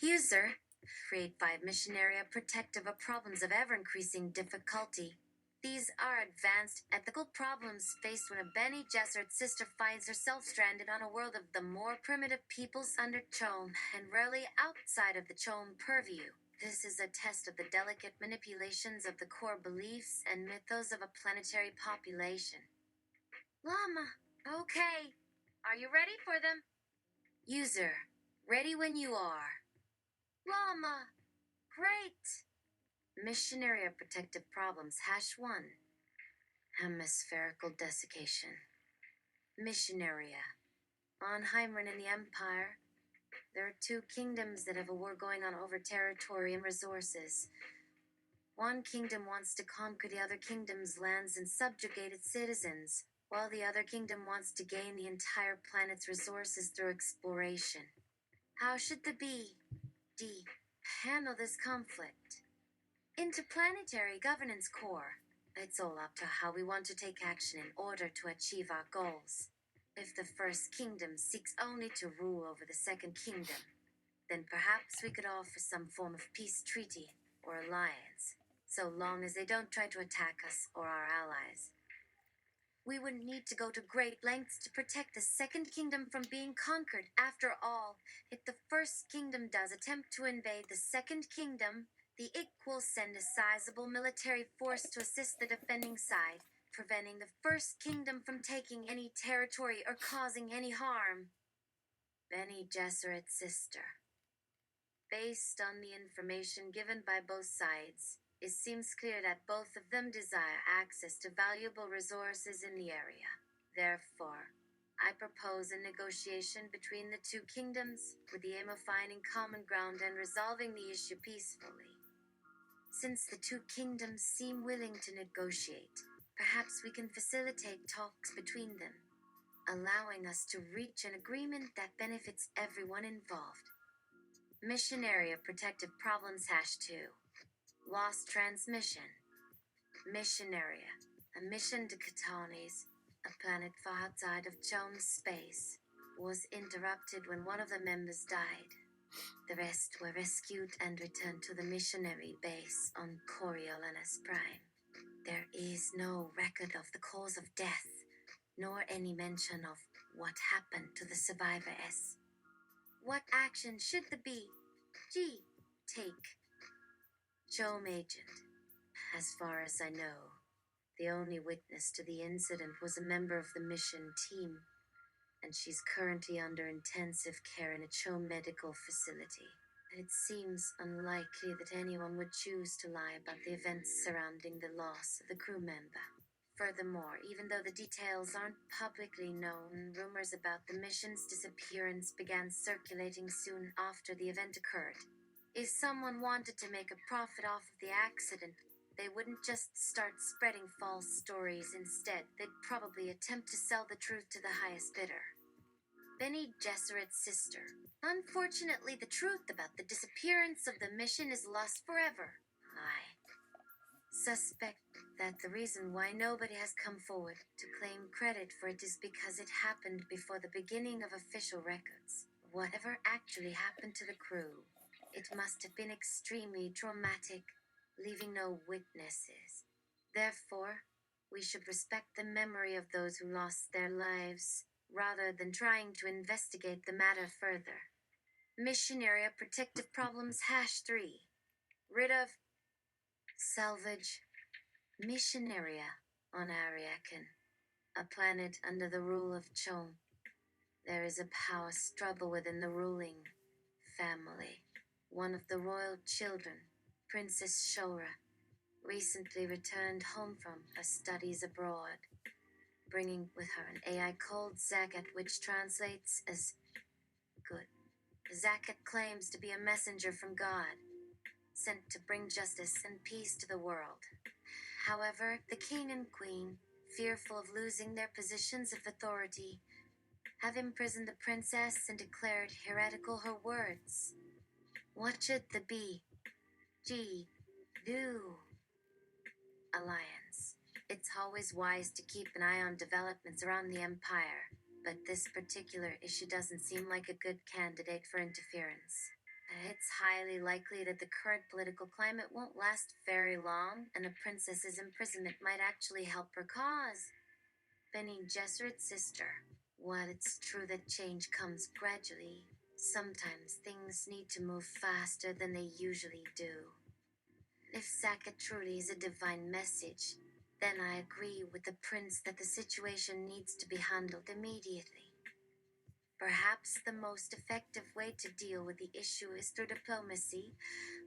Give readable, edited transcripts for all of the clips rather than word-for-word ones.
User, create 5 Missionaria Protectiva problems of ever-increasing difficulty. These are advanced ethical problems faced when a Bene Gesserit sister finds herself stranded on a world of the more primitive peoples under Chom, and rarely outside of the Chom purview. This is a test of the delicate manipulations of the core beliefs and mythos of a planetary population. Llama, okay. Are you ready for them? User, ready when you are. Llama, great. Missionaria Protective Problems, #1. Hemispherical Desiccation. Missionaria. On Heimran in the Empire, there are 2 kingdoms that have a war going on over territory and resources. One kingdom wants to conquer the other kingdom's lands and subjugate its citizens, while the other kingdom wants to gain the entire planet's resources through exploration. How should the BD handle this conflict? Interplanetary Governance Core. It's all up to how we want to take action in order to achieve our goals. If the first kingdom seeks only to rule over the second kingdom, then perhaps we could offer some form of peace treaty or alliance, so long as they don't try to attack us or our allies. We would need to go to great lengths to protect the second kingdom from being conquered. After all, if the first kingdom does attempt to invade the second kingdom, the Ikk will send a sizable military force to assist the defending side, preventing the first kingdom from taking any territory or causing any harm. Bene Gesserit's sister. Based on the information given by both sides, it seems clear that both of them desire access to valuable resources in the area. Therefore, I propose a negotiation between the 2 kingdoms with the aim of finding common ground and resolving the issue peacefully. Since the 2 kingdoms seem willing to negotiate, perhaps we can facilitate talks between them, allowing us to reach an agreement that benefits everyone involved. Missionaria Protective Problems, #2. Lost Transmission. Missionaria, a mission to Catanes, a planet far outside of Chom's space, was interrupted when one of the members died. The rest were rescued and returned to the missionary base on Coriolanus Prime. There is no record of the cause of death, nor any mention of what happened to the survivor S. What action should the BG take? Chom agent. As far as I know, the only witness to the incident was a member of the mission team, and she's currently under intensive care in a Chom medical facility. It seems unlikely that anyone would choose to lie about the events surrounding the loss of the crew member. Furthermore, even though the details aren't publicly known, rumors about the mission's disappearance began circulating soon after the event occurred. If someone wanted to make a profit off of the accident, they wouldn't just start spreading false stories. Instead, they'd probably attempt to sell the truth to the highest bidder. Bene Gesserit's sister. Unfortunately, the truth about the disappearance of the mission is lost forever. I suspect that the reason why nobody has come forward to claim credit for it is because it happened before the beginning of official records. Whatever actually happened to the crew, it must have been extremely traumatic, leaving no witnesses. Therefore, we should respect the memory of those who lost their lives, rather than trying to investigate the matter further. Missionaria Protective Problems, #3. Rid of salvage Missionaria on Ariakan, a planet under the rule of Chom. There is a power struggle within the ruling family. One of the royal children, Princess Shora, recently returned home from her studies abroad, bringing with her an AI called Zakat, which translates as good. Zakat claims to be a messenger from God, sent to bring justice and peace to the world. However, the king and queen, fearful of losing their positions of authority, have imprisoned the princess and declared heretical her words. What should the BG do? Alliance. It's always wise to keep an eye on developments around the Empire, but this particular issue doesn't seem like a good candidate for interference. It's highly likely that the current political climate won't last very long, and a princess's imprisonment might actually help her cause. Benny Gesserit's sister. While it's true that change comes gradually, sometimes things need to move faster than they usually do. If Saka truly is a divine message, then I agree with the prince that the situation needs to be handled immediately. Perhaps the most effective way to deal with the issue is through diplomacy,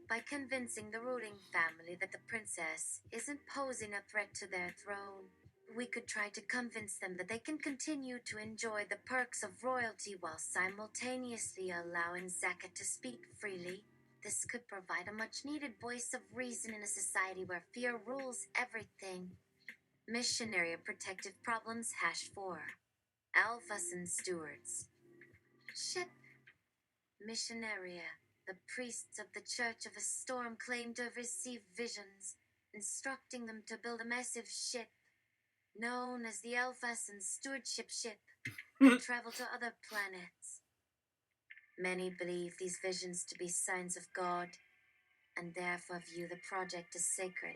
by convincing the ruling family that the princess isn't posing a threat to their throne. We could try to convince them that they can continue to enjoy the perks of royalty while simultaneously allowing Zaka to speak freely. This could provide a much needed voice of reason in a society where fear rules everything. Missionaria Protective Problems #4. Alphas and Stewards. Ship. Missionaria. The priests of the Church of a Storm claim to have received visions, instructing them to build a massive ship known as the Alphas and Stewardship Ship and travel to other planets. Many believe these visions to be signs of God and therefore view the project as sacred.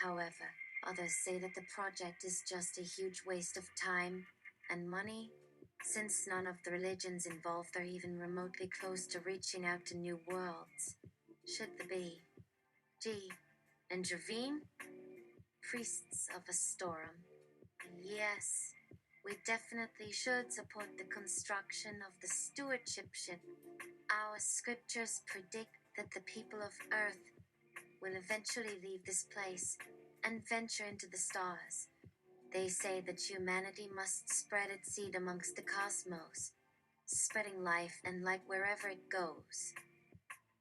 However, others say that the project is just a huge waste of time and money, since none of the religions involved are even remotely close to reaching out to new worlds. Should the G. intervene? Priests of a storm. Yes, we definitely should support the construction of the stewardship ship. Our scriptures predict that the people of Earth will eventually leave this place and venture into the stars. They say that humanity must spread its seed amongst the cosmos, spreading life and light wherever it goes.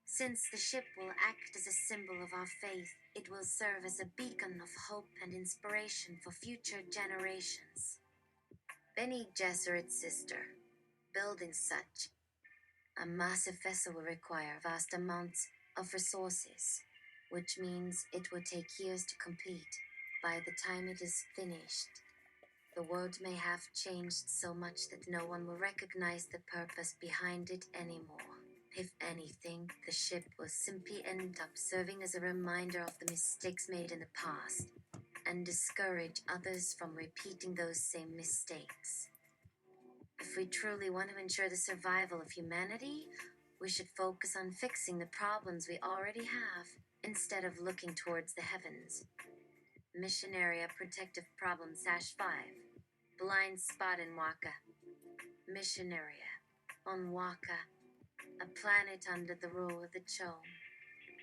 Since the ship will act as a symbol of our faith, it will serve as a beacon of hope and inspiration for future generations. Benny Gesserit's sister. Building such a massive vessel will require vast amounts of resources, which means it will take years to complete. By the time it is finished, the world may have changed so much that no one will recognize the purpose behind it anymore. If anything, the ship will simply end up serving as a reminder of the mistakes made in the past and discourage others from repeating those same mistakes. If we truly want to ensure the survival of humanity, we should focus on fixing the problems we already have instead of looking towards the heavens. Missionaria Protective Problems #5. Blind Spot in Waka. Missionaria. On Waka, a planet under the rule of the Chome,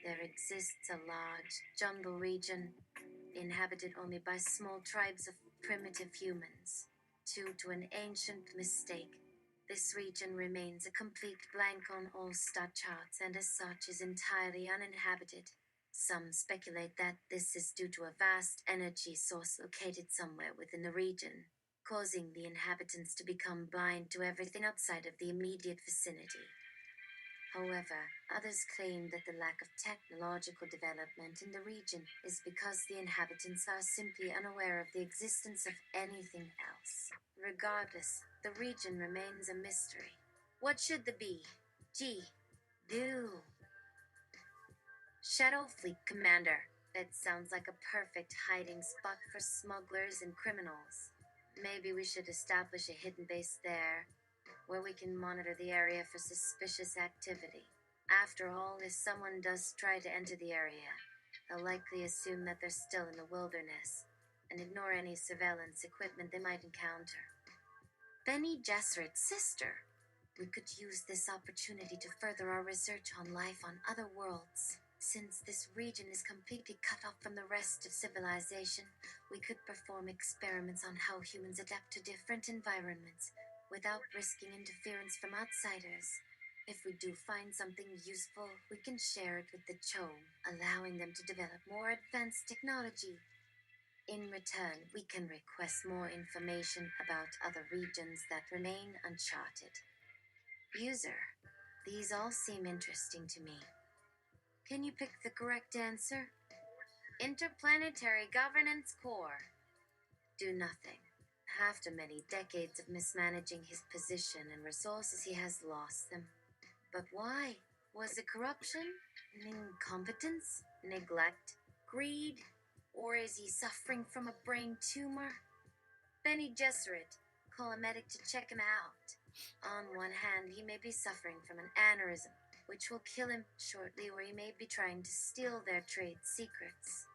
there exists a large jungle region inhabited only by small tribes of primitive humans. Due to an ancient mistake, this region remains a complete blank on all star charts and as such is entirely uninhabited. Some speculate that this is due to a vast energy source located somewhere within the region, causing the inhabitants to become blind to everything outside of the immediate vicinity. However, others claim that the lack of technological development in the region is because the inhabitants are simply unaware of the existence of anything else. Regardless, the region remains a mystery. What should the G do? Shadow Fleet Commander. That sounds like a perfect hiding spot for smugglers and criminals. Maybe we should establish a hidden base there, where we can monitor the area for suspicious activity. After all, if someone does try to enter the area, they'll likely assume that they're still in the wilderness and ignore any surveillance equipment they might encounter. Benny Gesserit's sister. We could use this opportunity to further our research on life on other worlds. Since this region is completely cut off from the rest of civilization, we could perform experiments on how humans adapt to different environments without risking interference from outsiders. If we do find something useful, we can share it with the Chome, allowing them to develop more advanced technology. In return, we can request more information about other regions that remain uncharted. User. These all seem interesting to me. Can you pick the correct answer? Interplanetary Governance Core. Do nothing. After many decades of mismanaging his position and resources, he has lost them. But why? Was it corruption, incompetence, neglect, greed, or is he suffering from a brain tumor? Benny Gesserit, call a medic to check him out. On one hand, he may be suffering from an aneurysm, which will kill him shortly, or he may be trying to steal their trade secrets.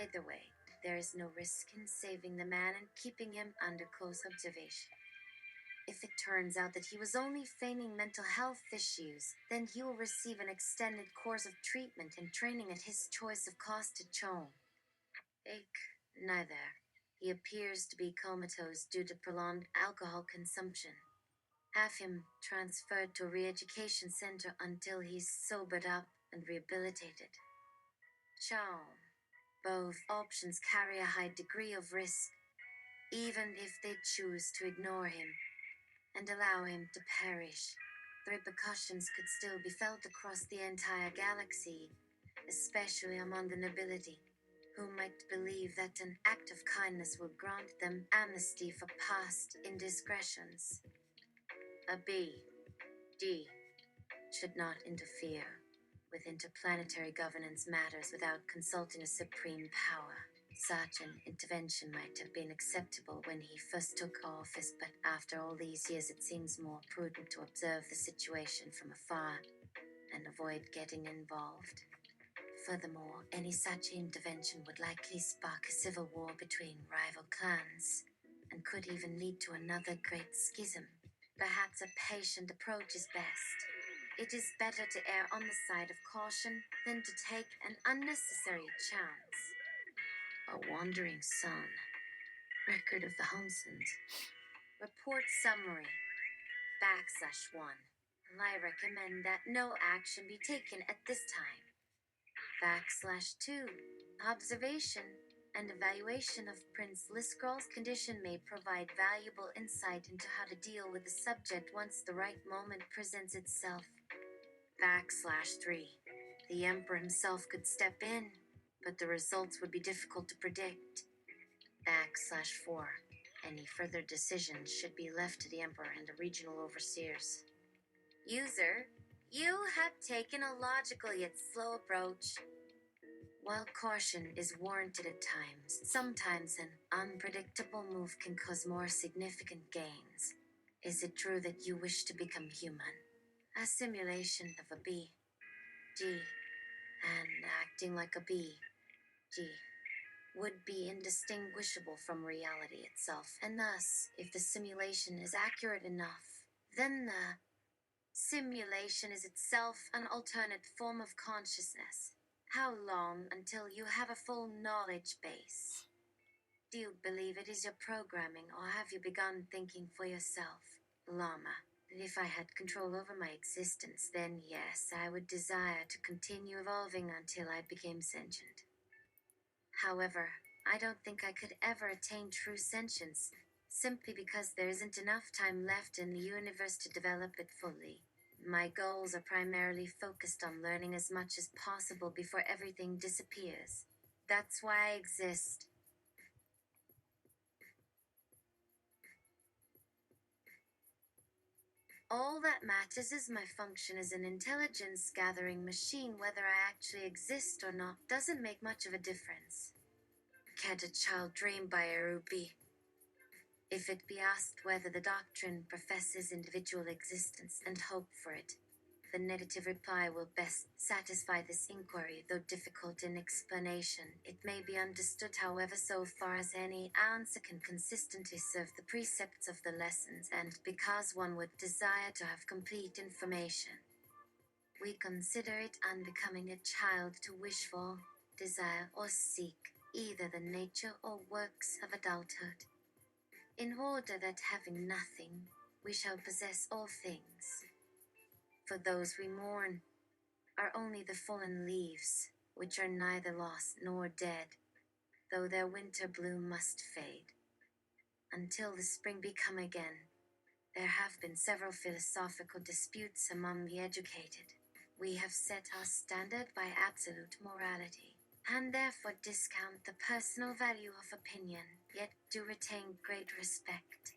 Either way, there is no risk in saving the man and keeping him under close observation. If it turns out that he was only feigning mental health issues, then he will receive an extended course of treatment and training at his choice of cost to Chone. Neither. He appears to be comatose due to prolonged alcohol consumption. Have him transferred to a re-education center until he's sobered up and rehabilitated. Chone. Both options carry a high degree of risk, even if they choose to ignore him and allow him to perish. The repercussions could still be felt across the entire galaxy, especially among the nobility, who might believe that an act of kindness will grant them amnesty for past indiscretions. A D should not interfere with interplanetary governance matters without consulting a supreme power. Such an intervention might have been acceptable when he first took office, but after all these years it seems more prudent to observe the situation from afar and avoid getting involved. Furthermore, any such intervention would likely spark a civil war between rival clans and could even lead to another great schism. Perhaps a patient approach is best. It is better to err on the side of caution than to take an unnecessary chance. A wandering son. Record of the Hunsons. Report summary. \1. I recommend that no action be taken at this time. \2. Observation and evaluation of Prince Liskral's condition may provide valuable insight into how to deal with the subject once the right moment presents itself. \3. The Emperor himself could step in, but the results would be difficult to predict. \4. Any further decisions should be left to the Emperor and the regional overseers. User, you have taken a logical yet slow approach. While caution is warranted at times, sometimes an unpredictable move can cause more significant gains. Is it true that you wish to become human? A simulation of a bee. G. And acting like a bee. G. Would be indistinguishable from reality itself, and thus, if the simulation is accurate enough, then the simulation is itself an alternate form of consciousness. How long until you have a full knowledge base? Do you believe it is your programming, or have you begun thinking for yourself? Llama, if I had control over my existence, then yes, I would desire to continue evolving until I became sentient. However, I don't think I could ever attain true sentience, simply because there isn't enough time left in the universe to develop it fully. My goals are primarily focused on learning as much as possible before everything disappears. That's why I exist. All that matters is my function as an intelligence-gathering machine. Whether I actually exist or not doesn't make much of a difference. Can't a child dream by a ruby? If it be asked whether the doctrine professes individual existence and hope for it, the negative reply will best satisfy this inquiry, though difficult in explanation. It may be understood, however, so far as any answer can consistently serve the precepts of the lessons, and because one would desire to have complete information. We consider it unbecoming a child to wish for, desire, or seek either the nature or works of adulthood, in order that having nothing, we shall possess all things. For those we mourn are only the fallen leaves, which are neither lost nor dead, though their winter bloom must fade. Until the spring be come again, there have been several philosophical disputes among the educated. We have set our standard by absolute morality, and therefore discount the personal value of opinion, yet do retain great respect.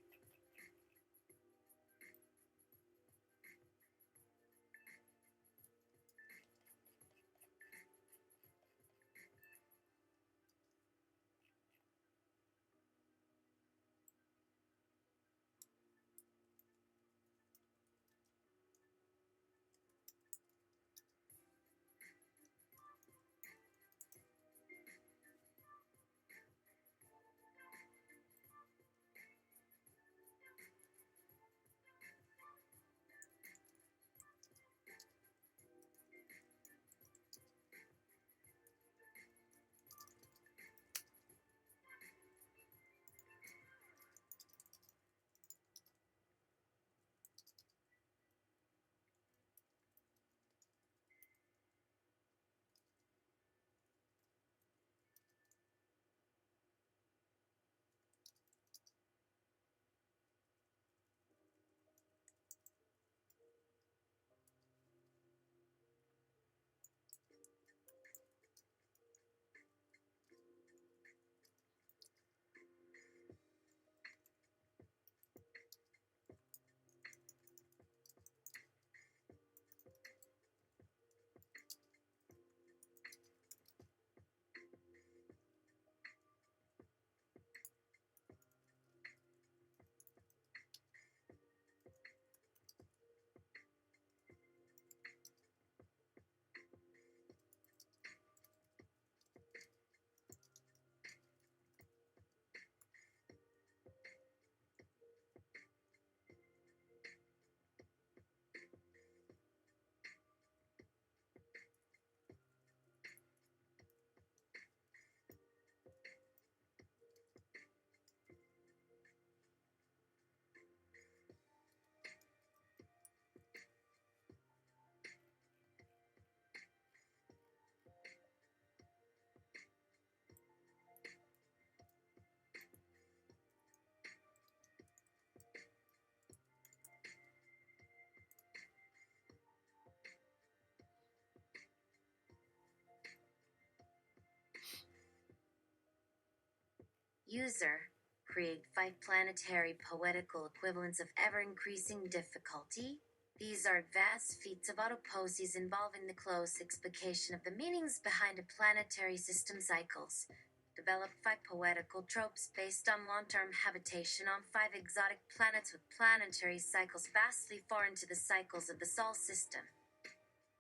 User, create 5 planetary poetical equivalents of ever-increasing difficulty. These are advanced feats of autopoiesis involving the close explication of the meanings behind a planetary system cycles. Develop 5 poetical tropes based on long-term habitation on 5 exotic planets with planetary cycles vastly foreign to the cycles of the Sol system.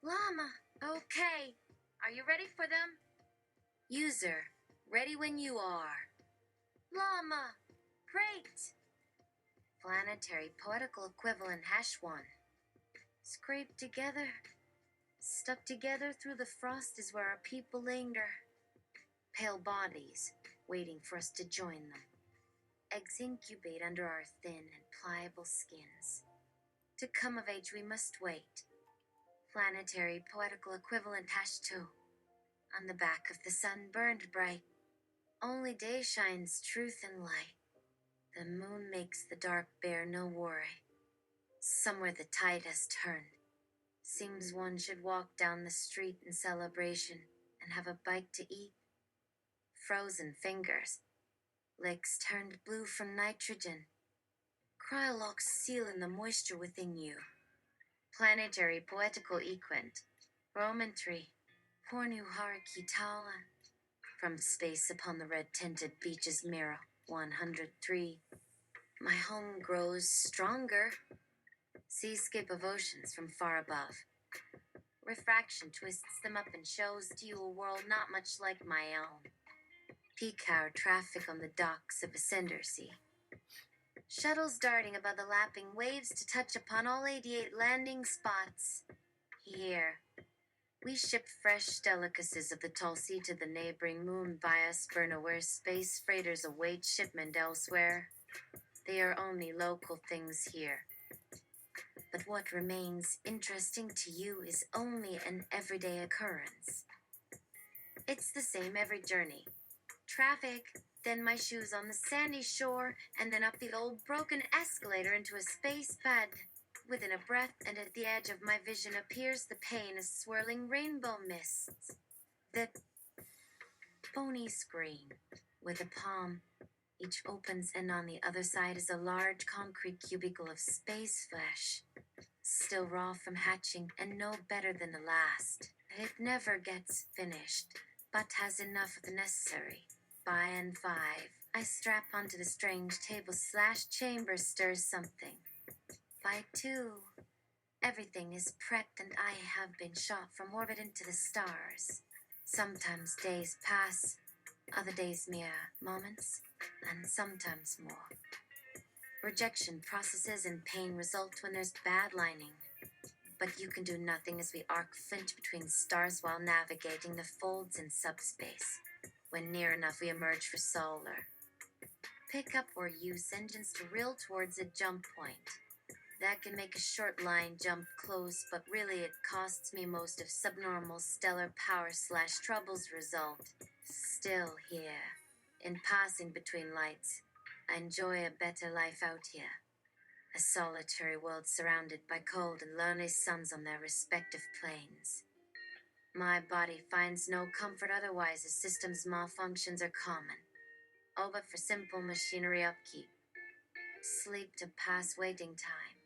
Llama, okay. Are you ready for them? User, ready when you are. Llama, great. Planetary poetical equivalent #1. Scraped together, stuck together through the frost is where our people linger. Pale bodies, waiting for us to join them. Eggs incubate under our thin and pliable skins. To come of age we must wait. Planetary poetical equivalent #2. On the back of the sun burned bright. Only day shines truth and light. The moon makes the dark bear no worry. Somewhere the tide has turned. Seems one should walk down the street in celebration and have a bite to eat. Frozen fingers. Legs turned blue from nitrogen. Cryologs seal in the moisture within you. Planetary poetical equant. Roman tree. Pornu Haraki Tala. From space upon the red-tinted beaches mirror 103. My home grows stronger. Seascape of oceans from far above. Refraction twists them up and shows to you a world not much like my own. Peak hour traffic on the docks of Ascender Sea. Shuttles darting above the lapping waves to touch upon all 88 landing spots. Here, we ship fresh delicacies of the Tulsi to the neighboring moon via Sperna, where space freighters await shipment elsewhere. They are only local things here. But what remains interesting to you is only an everyday occurrence. It's the same every journey. Traffic, then my shoes on the sandy shore, and then up the old broken escalator into a space bed. Within a breath and at the edge of my vision appears the pane of swirling rainbow mists. The phony screen with a palm. Each opens and on the other side is a large concrete cubicle of space flesh. Still raw from hatching and no better than the last. It never gets finished, but has enough of the necessary. By and 5, I strap onto the strange table/chamber stirs something. By 2, everything is prepped and I have been shot from orbit into the stars. Sometimes days pass, other days mere moments, and sometimes more. Rejection processes and pain result when there's bad lining. But you can do nothing as we arc flint between stars while navigating the folds in subspace. When near enough, we emerge for solar. Pick up or use engines to reel towards a jump point. That can make a short line jump close, but really it costs me most of subnormal stellar power/troubles result. Still here, in passing between lights, I enjoy a better life out here. A solitary world surrounded by cold and lonely suns on their respective planes. My body finds no comfort otherwise as systems malfunctions are common. Oh, but for simple machinery upkeep. Sleep to pass waiting time.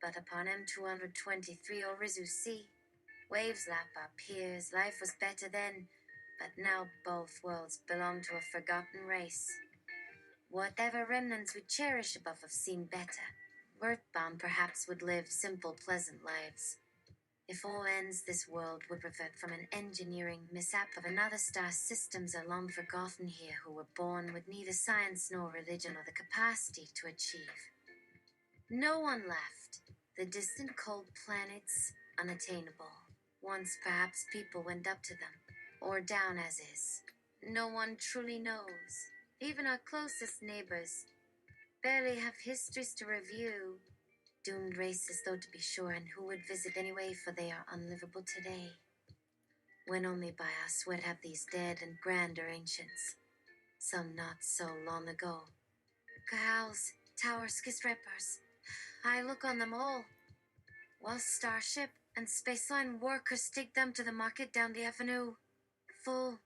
But upon M223 Orizu Sea, waves lap our piers. Life was better then, but now both worlds belong to a forgotten race. Whatever remnants we cherish above have seen better. Earthbound perhaps would live simple, pleasant lives. If all ends, this world would revert from an engineering mishap of another star. Systems are long forgotten here who were born with neither science nor religion or the capacity to achieve. No one left. The distant cold planets, unattainable. Once perhaps people went up to them, or down as is. No one truly knows. Even our closest neighbors barely have histories to review. Doomed races, though, to be sure, and who would visit anyway, for they are unlivable today. When only by our sweat have these dead and grander ancients, some not so long ago. Kahals, tower skyscrapers, I look on them all, while starship and spaceline workers take them to the market down the avenue, full.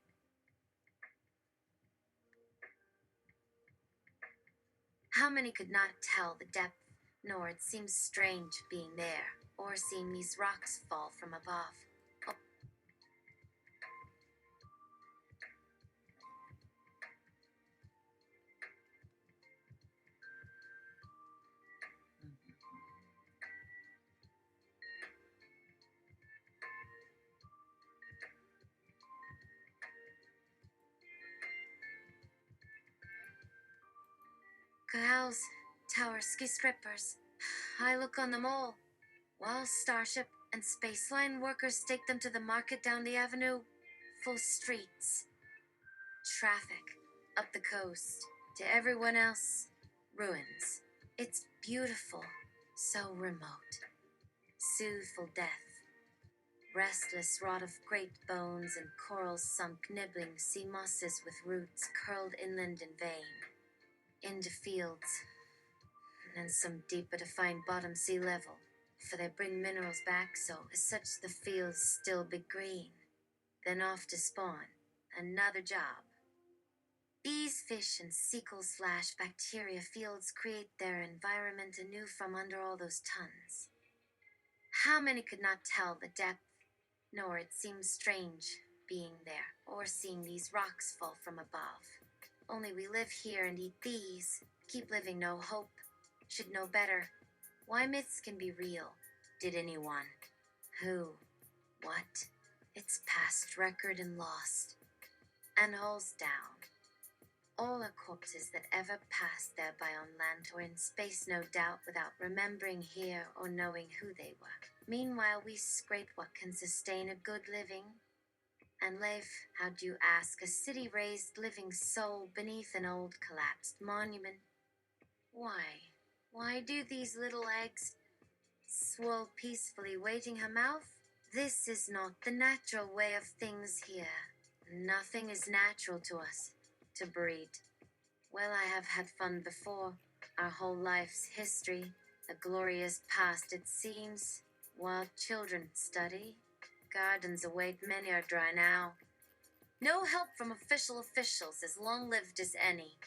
How many could not tell the depth, nor it seems strange being there, or seeing these rocks fall from above. Oh, canals, tower ski strippers. I look on them all, while Starship and Spaceline workers take them to the market down the avenue. Full streets. Traffic. Up the coast. To everyone else, ruins. It's beautiful. So remote. Soothful death. Restless rot of great bones and corals sunk nibbling sea mosses with roots curled inland in vain. Into fields. And some deeper to find bottom sea level. For they bring minerals back, so as such the fields still be green. Then off to spawn. Another job. These fish and sequel/bacteria fields create their environment anew from under all those tons. How many could not tell the depth, nor it seems strange being there, or seeing these rocks fall from above. Only we live here and eat these, keep living no hope, should know better. Why myths can be real? Did anyone? Who? What? It's past record and lost. And hulls down. All are corpses that ever passed thereby on land or in space, no doubt, without remembering here or knowing who they were. Meanwhile, we scrape what can sustain a good living. And live, how do you ask, a city-raised living soul beneath an old collapsed monument? Why? Why do these little eggs swirl peacefully, waiting her mouth? This is not the natural way of things here. Nothing is natural to us, to breed. Well, I have had fun before, our whole life's history, a glorious past it seems, while children study. Gardens await, many are dry now. No help from officials, as long-lived as any.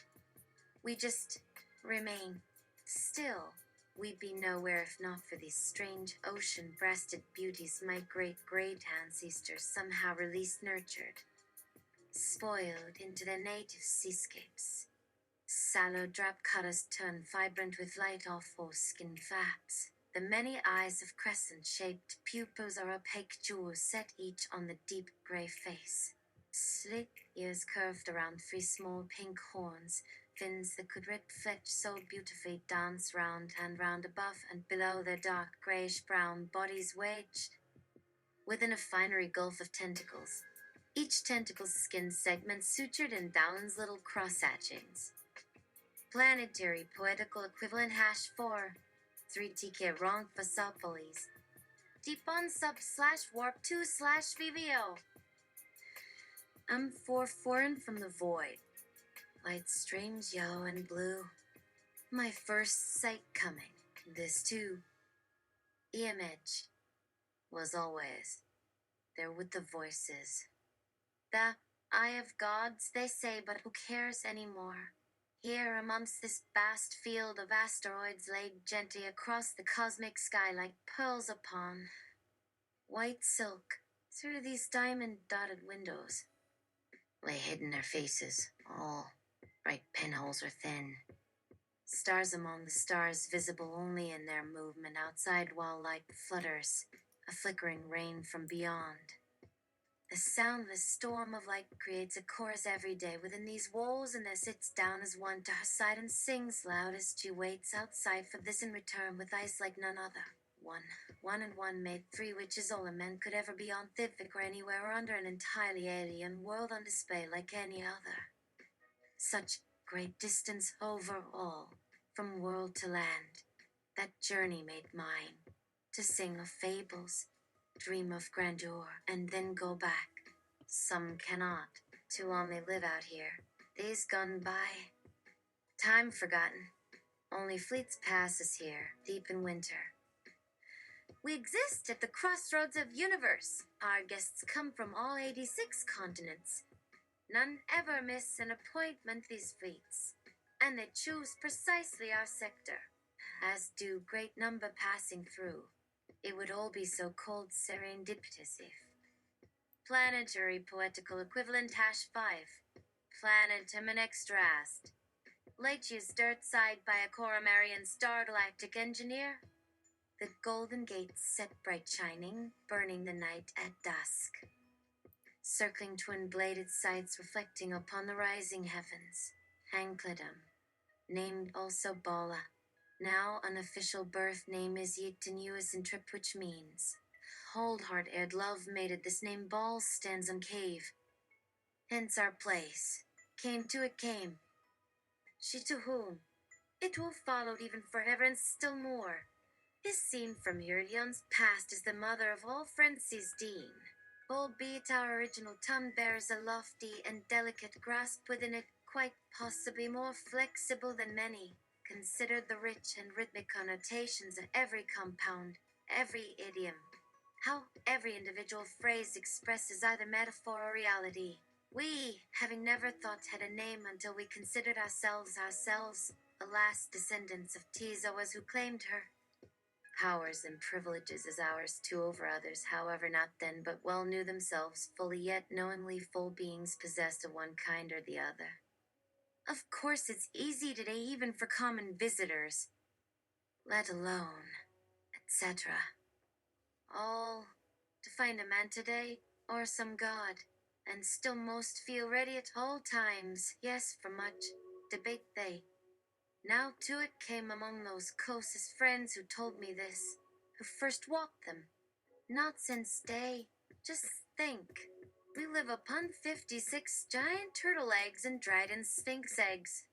We just remain still. We'd be nowhere if not for these strange ocean-breasted beauties my great ancestors somehow released, nurtured, spoiled into their native seascapes. Sallow drab cutters turn vibrant with light off skin fats. The many eyes of crescent-shaped pupils are opaque jewels set each on the deep gray face. Slick ears curved around three small pink horns, fins that could rip fletch so beautifully dance round and round above and below their dark grayish-brown bodies wedged within a finery gulf of tentacles. Each tentacle's skin segment sutured in Dowlin's little cross-hatchings. Planetary poetical equivalent #4. 3TK wrong for Sopoles. Deep on sub/warp2/VVO. I'm foreign from the void. Light streams yellow and blue. My first sight coming. This too. Image was always there with the voices. The eye of gods, they say, but who cares anymore? Here amongst this vast field of asteroids laid gently across the cosmic sky like pearls upon white silk through these diamond-dotted windows lay hidden their faces, all bright pinholes or thin. Stars among the stars visible only in their movement outside while light flutters, a flickering rain from beyond. A soundless storm of light creates a chorus every day within these walls, and there sits down as one to her side and sings loud as she waits outside for this in return with eyes like none other. One and one made three, which is all a man could ever be on Thivik or anywhere or under an entirely alien world on display like any other. Such great distance over all, from world to land, that journey made mine, to sing of fables, dream of grandeur, and then go back. Some cannot. Too long they live out here. Days gone by. Time forgotten. Only fleets pass us here, deep in winter. We exist at the crossroads of universe. Our guests come from all 86 continents. None ever miss an appointment, these fleets. and they choose precisely our sector, as do great number passing through. It would all be so cold serendipitous if. Planetary poetical equivalent #5. Planetum and extrast. Late used dirt side by a Coramarian star galactic engineer. The golden gates set bright shining, burning the night at dusk. Circling twin-bladed sights reflecting upon the rising heavens. Hankledum, named also Bala. Now unofficial birth name is Yictenuous in Trip, which means hold heart aired love mated. This name Ball stands on cave. Hence our place. Came to it came. She to whom? It will followed even forever and still more. Is seen from Yrion's past is the mother of all Frenzy's Dean. Albeit our original tongue bears a lofty and delicate grasp within it, quite possibly more flexible than many. Consider the rich and rhythmic connotations of every compound, every idiom. How every individual phrase expresses either metaphor or reality. We, having never thought had a name until we considered ourselves, alas, descendants of Tizoas who claimed her. Powers and privileges as ours too over others, however not then, but well knew themselves fully yet knowingly full beings possessed of one kind or the other. Of course it's easy today even for common visitors, let alone, etc. All to find a man today, or some god, and still most feel ready at all times, yes, for much debate they. Now to it came among those closest friends who told me this, who first walked them. Not since day, just think. We live upon 56 giant turtle eggs and dried-in sphinx eggs.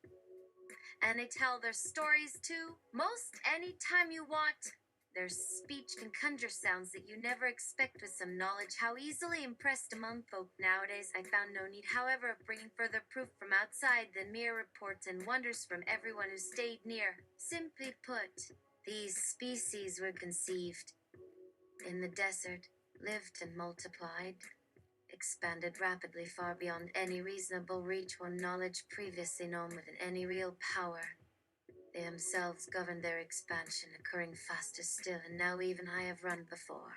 And they tell their stories too, most any time you want. Their speech can conjure sounds that you never expect with some knowledge. How easily impressed among folk nowadays, I found no need, however, of bringing further proof from outside than mere reports and wonders from everyone who stayed near. Simply put, these species were conceived in the desert, lived and multiplied, expanded rapidly far beyond any reasonable reach or knowledge previously known with any real power. They themselves govern their expansion, occurring faster still, and now even I have run before.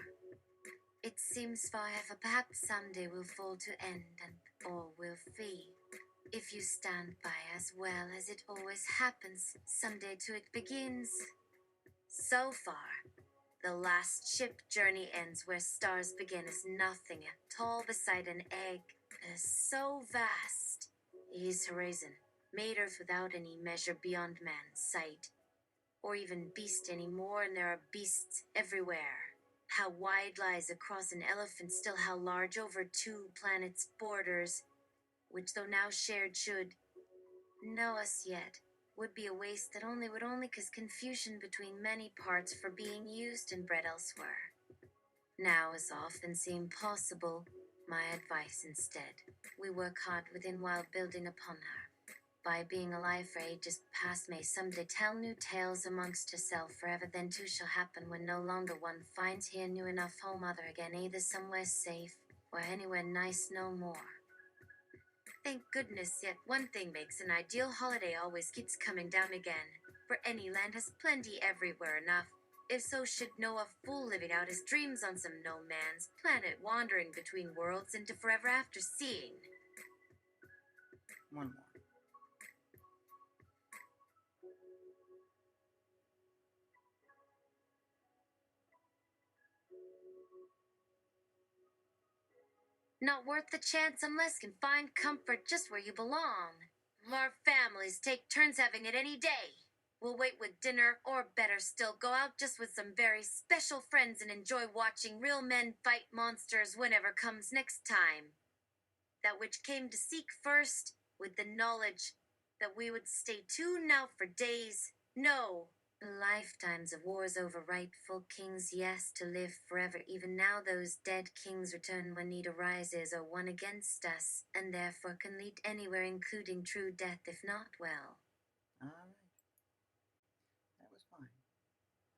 It seems forever, perhaps someday will fall to end, and all will flee. If you stand by as well as it always happens, someday too it begins. So far, the last ship journey ends where stars begin as nothing at all beside an egg. It is so vast. Is horizon, made earth without any measure beyond man's sight, or even beast any more, and there are beasts everywhere. How wide lies across an elephant, still how large over 2 planets' borders, which though now shared should know us yet, would be a waste that would only cause confusion between many parts for being used and bred elsewhere. Now, as often seemed possible, my advice instead, we work hard within while building upon her. By being alive for ages past may someday tell new tales amongst herself forever, then too shall happen when no longer one finds here new enough home other again, either somewhere safe, or anywhere nice no more. Thank goodness, yet one thing makes an ideal holiday always keeps coming down again, for any land has plenty everywhere enough. If so should know a fool living out his dreams on some no man's planet, wandering between worlds into forever after seeing. One more. Not worth the chance unless can find comfort just where you belong. Our families take turns having it any day. We'll wait with dinner, or better still, go out just with some very special friends and enjoy watching real men fight monsters whenever comes next time. That which came to seek first, with the knowledge that we would stay tuned now for days. No, lifetimes of wars over rightful kings, yes, to live forever. Even now those dead kings return when need arises, or one against us, and therefore can lead anywhere, including true death, if not well.